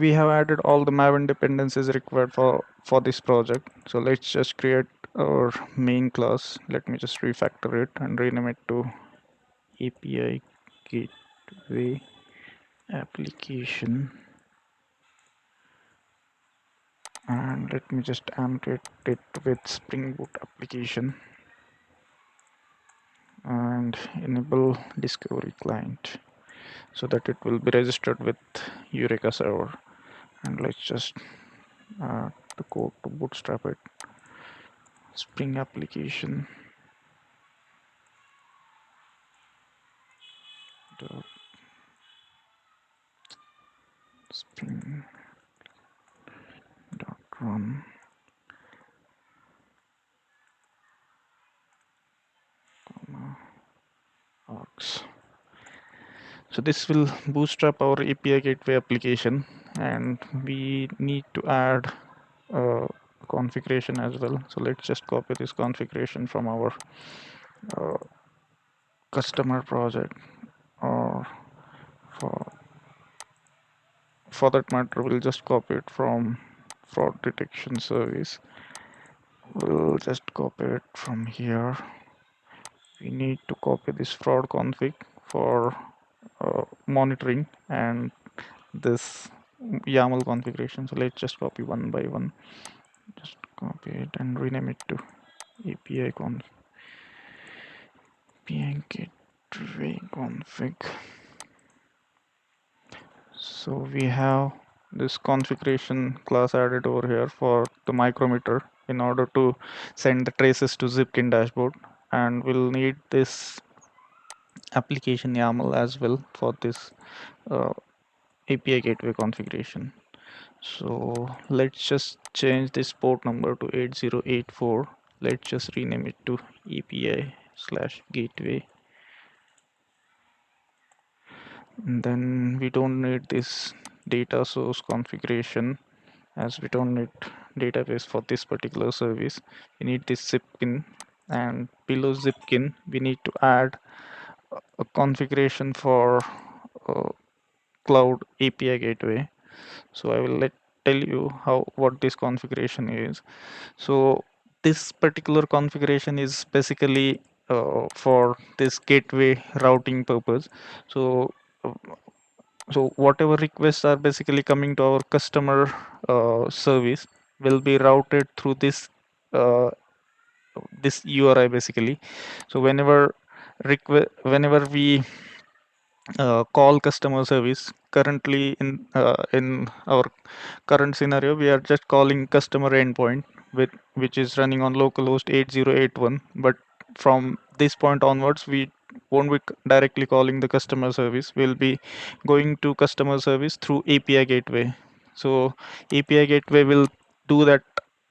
we have added all the Maven dependencies required for this project. So let's just create our main class. Let me just refactor it and rename it to API Gateway Application. And let me just annotate it with Spring Boot application and enable discovery client so that it will be registered with Eureka server. And let's just add the code to bootstrap it. Spring application dot spring dot run args. So this will bootstrap our API gateway application, and we need to add a configuration as well. So let's just copy this configuration from our uh, customer project, or for that matter we'll just copy it from fraud detection service. We'll just copy it from here. We need to copy this fraud config for monitoring and this YAML configuration. So let's just copy one by one. Just copy it and rename it to API gateway config. So we have this configuration class added over here for the micrometer in order to send the traces to Zipkin dashboard, and we'll need this application YAML as well for this uh, API gateway configuration. So let's just change this port number to 8084. Let's just rename it to API/gateway. And then we don't need this data source configuration, as we don't need database for this particular service. We need this Zipkin, and below Zipkin we need to add a configuration for cloud API gateway. So I will tell you what this configuration is. So this particular configuration is basically for this gateway routing purpose. So uh, whatever requests are basically coming to our customer service will be routed through uh, this URI basically. So whenever we call customer service, currently in our current scenario we are just calling customer endpoint with which is running on localhost 8081, but from this point onwards we won't be directly calling the customer service. We'll be going to customer service through API gateway. So API gateway will do that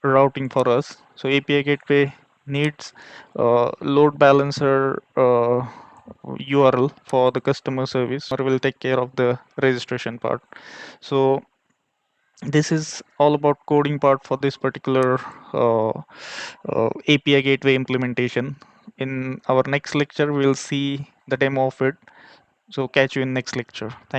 routing for us. So API gateway needs load balancer URL for the customer service, or will take care of the registration part. So this is all about coding part for this particular API gateway implementation. In our next lecture we'll see the demo of it. So catch you in next lecture. Thank you.